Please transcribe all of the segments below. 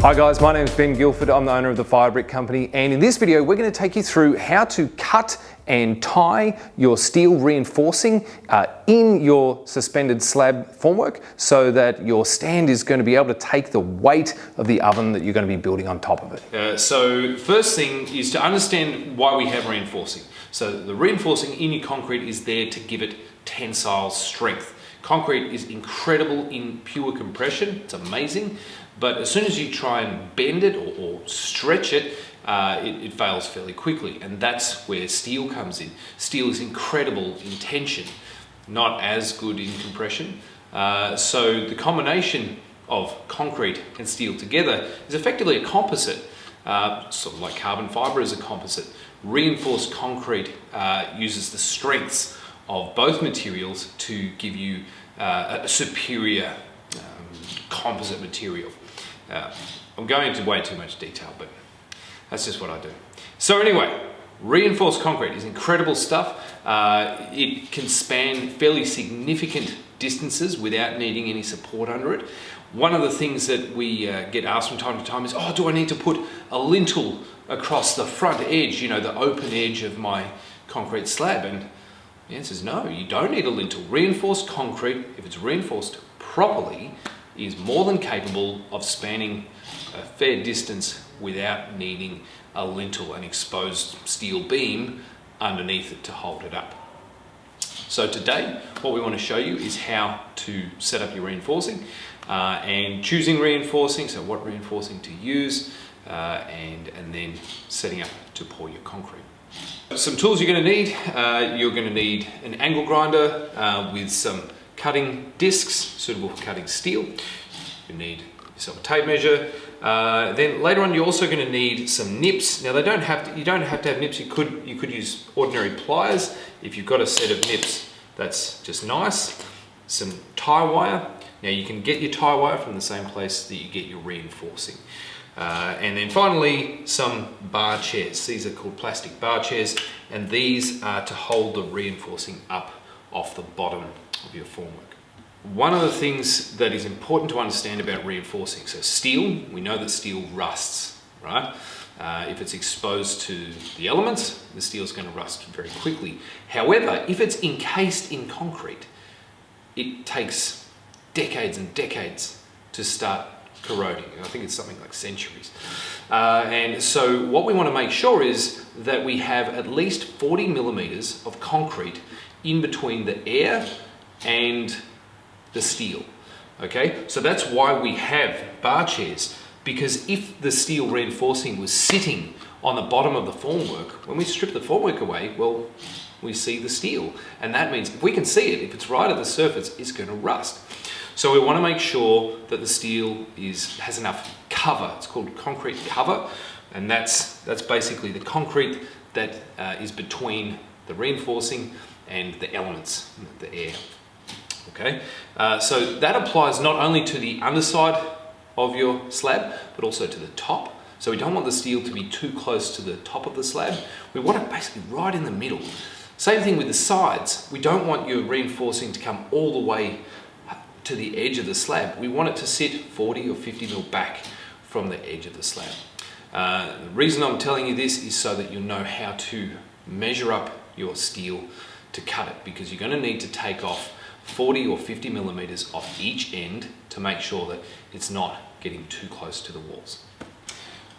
Hi guys, my name is Ben Guilford. I'm the owner of the Fibre Company, and in this video we're going to take you through how to cut and tie your steel reinforcing in your suspended slab formwork so that your stand is going to be able to take the weight of the oven that you're going to be building on top of it. So first thing is to understand why we have reinforcing. So the reinforcing in your concrete is there to give it tensile strength. Concrete is incredible in pure compression, it's amazing, but as soon as you try and bend it or stretch it, it fails fairly quickly, and that's where steel comes in. Steel is incredible in tension, not as good in compression. So the combination of concrete and steel together is effectively a composite, sort of like carbon fibre is a composite. Reinforced concrete uses the strengths of both materials to give you a superior composite material. I'm going into way too much detail, but that's just what I do. So anyway, reinforced concrete is incredible stuff. It can span fairly significant distances without needing any support under it. One of the things that we get asked from time to time is, oh, do I need to put a lintel across the front edge, you know, the open edge of my concrete slab? And the answer is no, you don't need a lintel. Reinforced concrete, if it's reinforced properly, is more than capable of spanning a fair distance without needing a lintel, an exposed steel beam underneath it to hold it up. So today, what we want to show you is how to set up your reinforcing and choosing reinforcing, so what reinforcing to use, and then setting up to pour your concrete. Some tools you're going to need. You're going to need an angle grinder with some cutting discs suitable for cutting steel. You need yourself a tape measure. Then later on, you're also going to need some nips. Now you don't have to have nips. You could use ordinary pliers. If you've got a set of nips, that's just nice. Some tie wire. Now you can get your tie wire from the same place that you get your reinforcing. And then finally, some bar chairs. These are called plastic bar chairs, and these are to hold the reinforcing up off the bottom of your formwork. One of the things that is important to understand about reinforcing, so steel, we know that steel rusts, right? If it's exposed to the elements, the steel is going to rust very quickly. However, if it's encased in concrete, it takes decades and decades to start corroding. I think it's something like centuries. And so what we want to make sure is that we have at least 40 millimeters of concrete in between the air and the steel. Okay, so that's why we have bar chairs, because if the steel reinforcing was sitting on the bottom of the formwork, when we strip the formwork away, well, we see the steel, and that means if we can see it, if it's right at the surface, it's going to rust. So we want to make sure that the steel has enough cover. It's called concrete cover, and that's basically the concrete that is between the reinforcing and the elements, the air. Okay, so that applies not only to the underside of your slab, but also to the top. So we don't want the steel to be too close to the top of the slab. We want it basically right in the middle. Same thing with the sides. We don't want your reinforcing to come all the way to the edge of the slab. We want it to sit 40 or 50 mil back from the edge of the slab. The reason I'm telling you this is so that you'll know how to measure up your steel to cut it, because you're going to need to take off 40 or 50 millimeters off each end to make sure that it's not getting too close to the walls.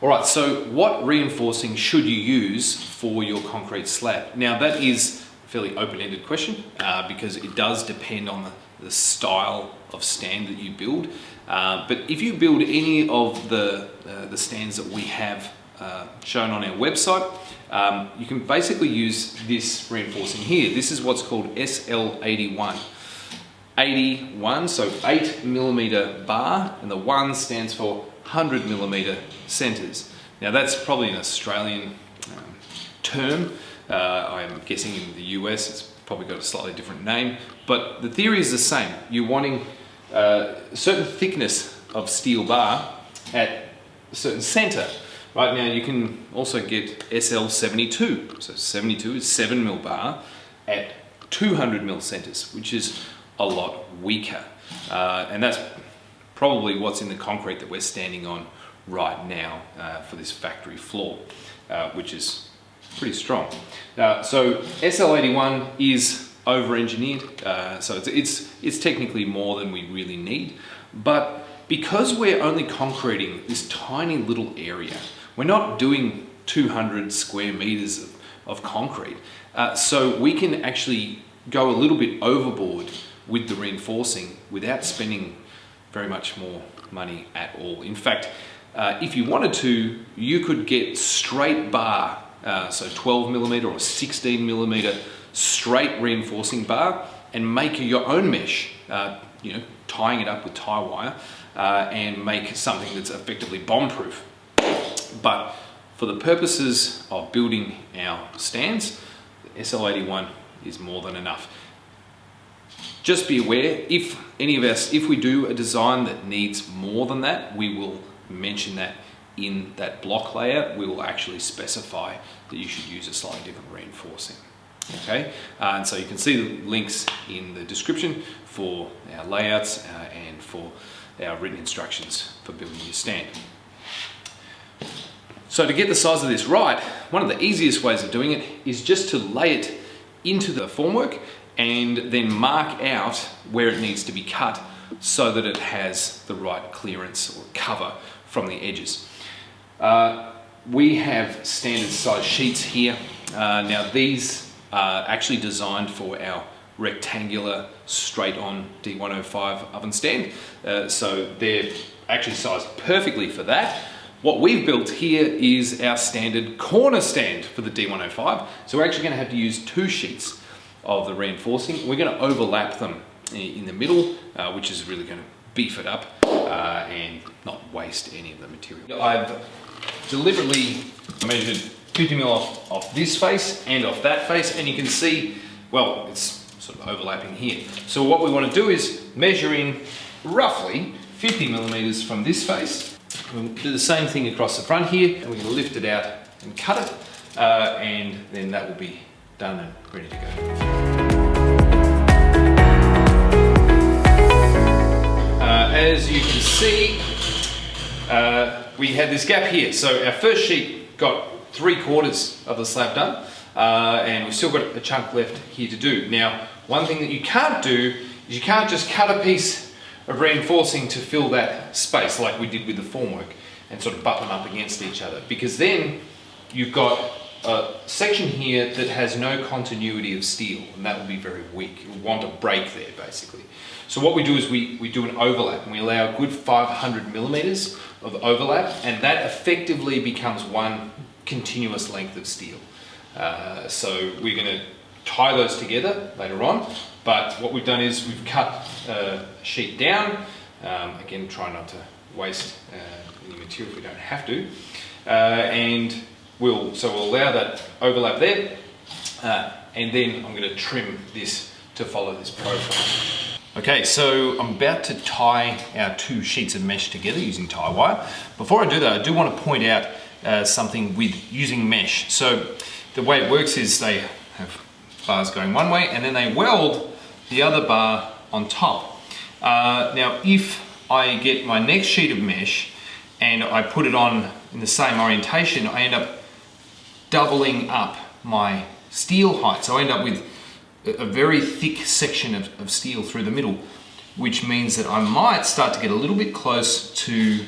All right, so what reinforcing should you use for your concrete slab? Now that is a fairly open-ended question because it does depend on the style of stand that you build. But if you build any of the stands that we have shown on our website, you can basically use this reinforcing here. This is what's called SL81. 81, so 8 millimeter bar, and the 1 stands for 100 millimeter centers. Now that's probably an Australian term. I'm guessing in the US it's probably got a slightly different name, but the theory is the same. You're wanting a certain thickness of steel bar at a certain center. Right now you can also get SL72, so 72 is 7 mil bar at 200 mil centers, which is a lot weaker, and that's probably what's in the concrete that we're standing on right now for this factory floor, which is pretty strong. So SL81 is over-engineered, so it's technically more than we really need, but because we're only concreting this tiny little area, we're not doing 200 square meters of concrete, so we can actually go a little bit overboard with the reinforcing without spending very much more money at all. In fact, if you wanted to, you could get straight bar, so 12 millimeter or 16 millimeter straight reinforcing bar, and make your own mesh, you know, tying it up with tie wire, and make something that's effectively bomb-proof. But for the purposes of building our stands, the SL81 is more than enough. Just be aware, if we do a design that needs more than that, we will mention that in that block layout. We will actually specify that you should use a slightly different reinforcing. Okay, and so you can see the links in the description for our layouts and for our written instructions for building your stand. So to get the size of this right, one of the easiest ways of doing it is just to lay it into the formwork and then mark out where it needs to be cut so that it has the right clearance or cover from the edges. We have standard size sheets here. Now these are actually designed for our rectangular straight on D105 oven stand, so they're actually sized perfectly for that. What we've built here is our standard corner stand for the D105, so we're actually going to have to use 2 sheets of the reinforcing. We're going to overlap them in the middle, which is really going to beef it up and not waste any of the material. I've deliberately measured 50 mil off this face and off that face, and you can see, well, it's sort of overlapping here. So what we want to do is measure in roughly 50 millimeters from this face. We'll do the same thing across the front here, and we're going to lift it out and cut it, and then that will be done and ready to go. As you can see, we had this gap here. So our first sheet got 3/4 of the slab done, and we've still got a chunk left here to do. Now, one thing that you can't do is you can't just cut a piece of reinforcing to fill that space like we did with the formwork and sort of butt them up against each other, because then you've got a section here that has no continuity of steel, and that will be very weak. You'll want a break there, basically. So what we do is we do an overlap, and we allow a good 500 millimeters of overlap, and that effectively becomes one continuous length of steel. So we're going to tie those together later on, but what we've done is we've cut a sheet down, again try not to waste any material if we don't have to, and we'll allow that overlap there, and then I'm going to trim this to follow this profile. Okay, so I'm about to tie our 2 sheets of mesh together using tie wire. Before I do that, I do want to point out something with using mesh. So the way it works is they have bars going one way, and then they weld the other bar on top. Now, if I get my next sheet of mesh and I put it on in the same orientation, I end up doubling up my steel height. So I end up with a very thick section of steel through the middle, which means that I might start to get a little bit close to,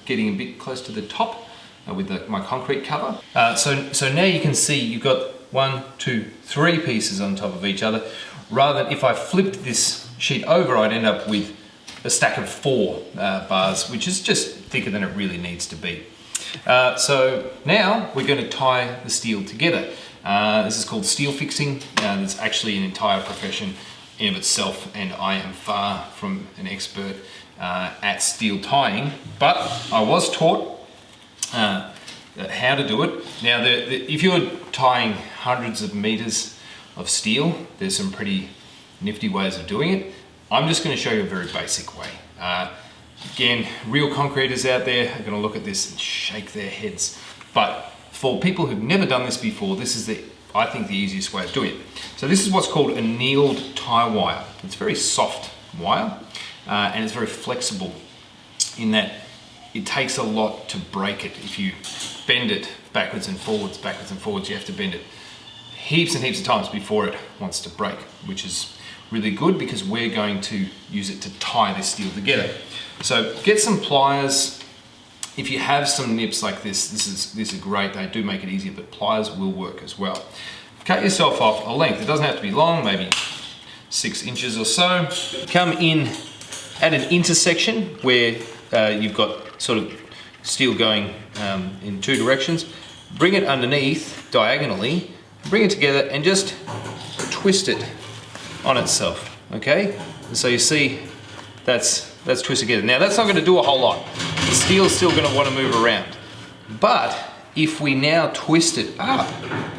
getting a bit close to the top with my concrete cover. So now you can see you've got 1, 2, 3 pieces on top of each other, rather than if I flipped this sheet over, I'd end up with a stack of 4 bars, which is just thicker than it really needs to be. So now we're going to tie the steel together. This is called steel fixing. It's actually an entire profession in of itself, and I am far from an expert at steel tying, but I was taught how to do it. Now, if you're tying hundreds of meters of steel, there's some pretty nifty ways of doing it. I'm just going to show you a very basic way. Again, real concreters out there are going to look at this and shake their heads, but for people who've never done this before, this is I think the easiest way of doing it. So this is what's called a annealed tie wire. It's very soft wire, and it's very flexible in that it takes a lot to break it. If you bend it backwards and forwards, you have to bend it heaps and heaps of times before it wants to break, which is really good because we're going to use it to tie this steel together. So get some pliers. If you have some nips like this is great. They do make it easier, but pliers will work as well. Cut yourself off a length. It doesn't have to be long, maybe 6 inches or so. Come in at an intersection where you've got sort of steel going in 2 directions. Bring it underneath diagonally, bring it together and just twist it on itself, okay? And so you see that's twisted together. Now that's not going to do a whole lot. The steel's still going to want to move around. But if we now twist it up,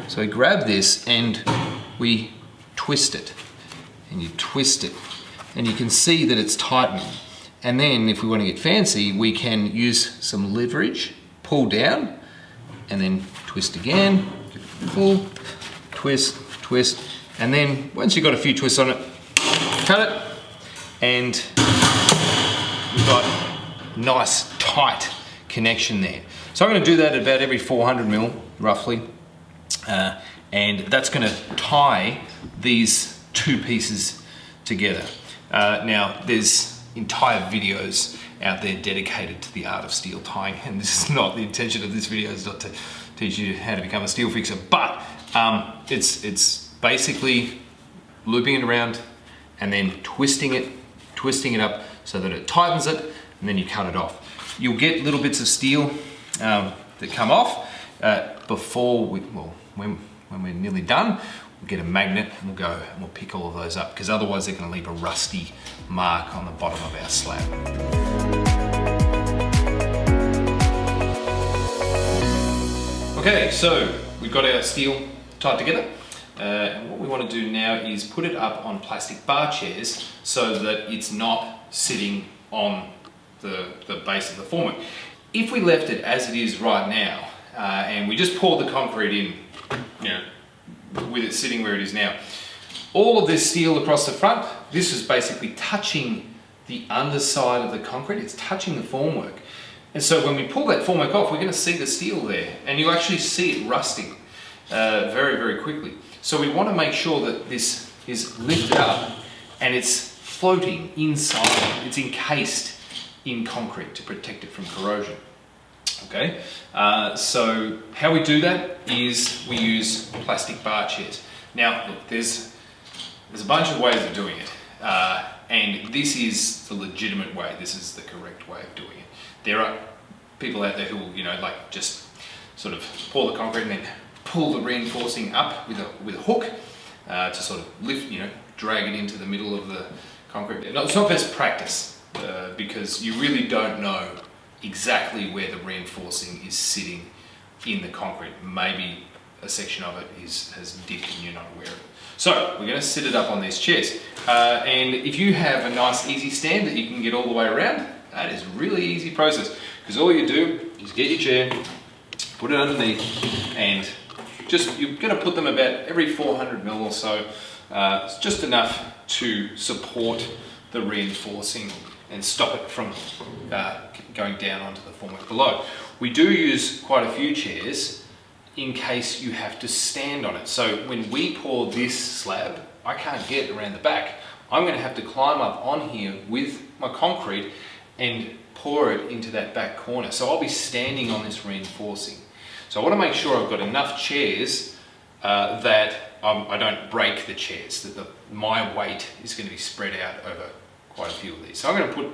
so we grab this and we twist it, and you twist it, and you can see that it's tightened. And then if we want to get fancy, we can use some leverage, pull down, and then twist again, pull, twist, twist, and then once you've got a few twists on it, cut it, and we've got nice tight connection there. So I'm going to do that about every 400 mil roughly, and that's going to tie these 2 pieces together. Now there's entire videos out there dedicated to the art of steel tying, and this is not the intention of this video, is not to teach you how to become a steel fixer, but it's basically looping it around and then twisting it up so that it tightens it, and then you cut it off. You'll get little bits of steel that come off before when we're nearly done. We'll get a magnet and we'll pick all of those up, because otherwise they're going to leave a rusty mark on the bottom of our slab. Okay, so we've got our steel tied together, and what we want to do now is put it up on plastic bar chairs so that it's not sitting on the base of the formwork. If we left it as it is right now, and we just poured the concrete in, with it sitting where it is now, all of this steel across the front, this is basically touching the underside of the concrete. It's touching the formwork. And so when we pull that formwork off, we're going to see the steel there, and you'll actually see it rusting very, very quickly. So we want to make sure that this is lifted up and it's floating inside. It's encased in concrete to protect it from corrosion. Okay, so how we do that is we use plastic bar chairs. Now, look, there's a bunch of ways of doing it, and this is the legitimate way. This is the correct way of doing it. There are people out there who will, like just sort of pour the concrete and then pull the reinforcing up with a hook to sort of lift, drag it into the middle of the concrete. No, it's not best practice because you really don't know exactly where the reinforcing is sitting in the concrete. Maybe a section of it has dipped and you're not aware of it. So we're going to sit it up on these chairs, and if you have a nice easy stand that you can get all the way around, that is a really easy process, because all you do is get your chair, put it underneath, and you're going to put them about every 400 mil or so. It's just enough to support the reinforcing and stop it from going down onto the formwork below. We do use quite a few chairs in case you have to stand on it. So when we pour this slab, I can't get around the back. I'm going to have to climb up on here with my concrete and pour it into that back corner. So I'll be standing on this reinforcing. So I want to make sure I've got enough chairs that I don't break the chairs, that my weight is going to be spread out over quite a few of these. So I'm going to put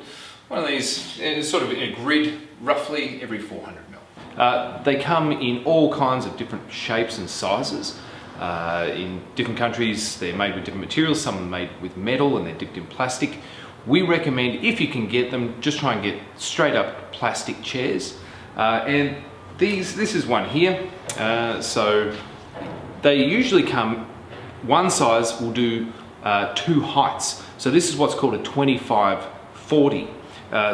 one of these sort of in a grid, roughly every 400 mil. They come in all kinds of different shapes and sizes. In different countries, they're made with different materials. Some are made with metal and they're dipped in plastic. We recommend, if you can get them, just try and get straight up plastic chairs. And this is one here. So they usually come, one size will do 2 heights. So this is what's called a 25-40.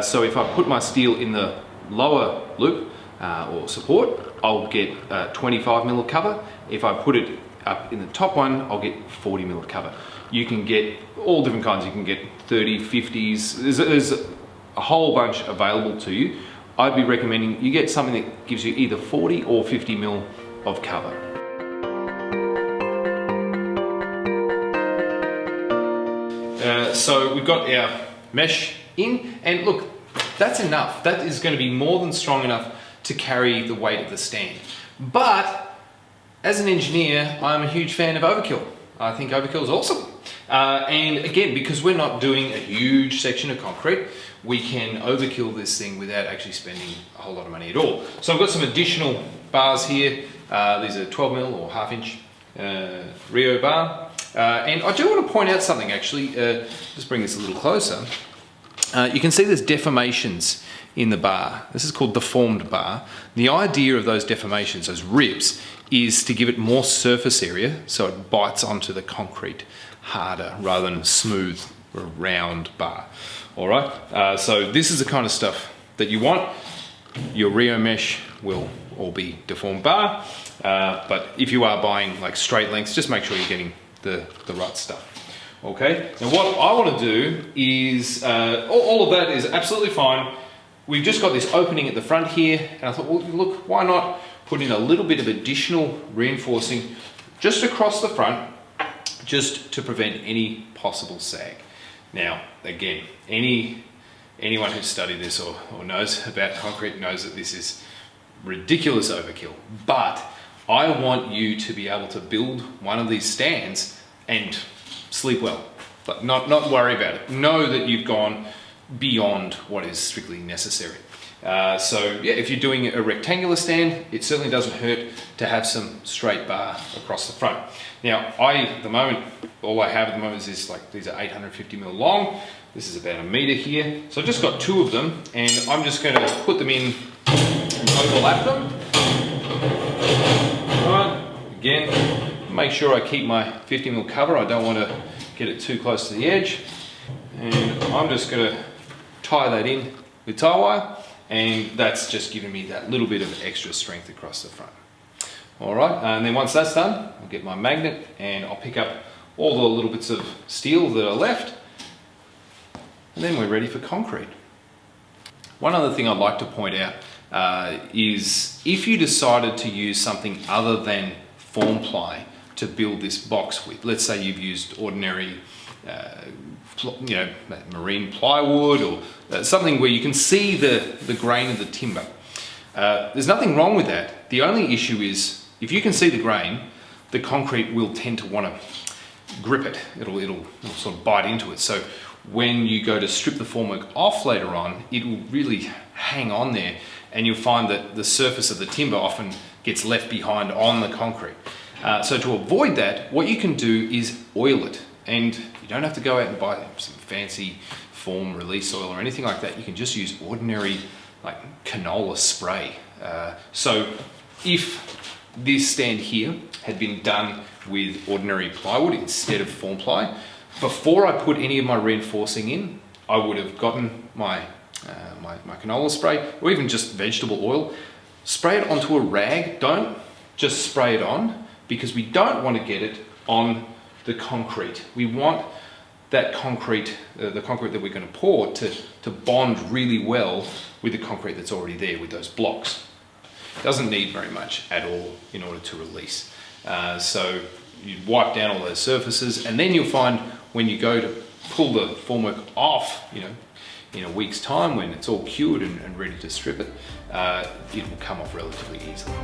So if I put my steel in the lower loop or support, I'll get 25 mil of cover. If I put it up in the top one, I'll get 40 mil of cover. You can get all different kinds. You can get 30, 50s. There's a whole bunch available to you. I'd be recommending you get something that gives you either 40 or 50 mil of cover. So we've got our mesh in, and look, that's enough. That is going to be more than strong enough to carry the weight of the stand. But as an engineer, I'm a huge fan of overkill. I think overkill is awesome. And again, because we're not doing a huge section of concrete, we can overkill this thing without actually spending a whole lot of money at all. So I've got some additional bars here. These are 12 mil or half-inch Rio bar. And I do want to point out something actually, just bring this a little closer. You can see there's deformations in the bar. This is called deformed bar. The idea of those deformations, those rips, is to give it more surface area so it bites onto the concrete harder rather than a smooth or round bar. All right, so this is the kind of stuff that you want. Your Rio mesh will all be deformed bar, but if you are buying like straight lengths, just make sure you're getting the right stuff. Okay, now what I want to do is, all of that is absolutely fine. We've just got this opening at the front here, and I thought, well, look, why not put in a little bit of additional reinforcing just across the front, just to prevent any possible sag. Now, again, anyone who's studied this or knows about concrete knows that this is ridiculous overkill, but I want you to be able to build one of these stands and sleep well, but not worry about it. Know that you've gone beyond what is strictly necessary. So yeah, if you're doing a rectangular stand, it certainly doesn't hurt to have some straight bar across the front. Now, all I have at the moment is like, these are 850 mil long. This is about 1 meter here. So I've just got 2 of them, and I'm just going to put them in and overlap them. Right, again, make sure I keep my 50 mil cover. I don't want to get it too close to the edge. And I'm just going to tie that in with tie wire, and that's just giving me that little bit of extra strength across the front. All right, and then once that's done, I'll get my magnet and I'll pick up all the little bits of steel that are left, and then we're ready for concrete. One other thing I'd like to point out is if you decided to use something other than form ply to build this box with, let's say you've used ordinary marine plywood or something where you can see the grain of the timber. There's nothing wrong with that. The only issue is if you can see the grain, the concrete will tend to want to grip it. It'll sort of bite into it. So when you go to strip the formwork off later on, it will really hang on there, and you'll find that the surface of the timber often gets left behind on the concrete. So to avoid that, what you can do is oil it. And you don't have to go out and buy some fancy form release oil or anything like that. You can just use ordinary like canola spray. So if this stand here had been done with ordinary plywood instead of form ply, before I put any of my reinforcing in, I would have gotten my canola spray, or even just vegetable oil, spray it onto a rag. Don't just spray it on, because we don't want to get it on the concrete. We want that concrete, the concrete that we're going to pour, to bond really well with the concrete that's already there with those blocks. It doesn't need very much at all in order to release. So you wipe down all those surfaces, and then you'll find when you go to pull the formwork off, in a week's time when it's all cured and ready to strip it, it will come off relatively easily.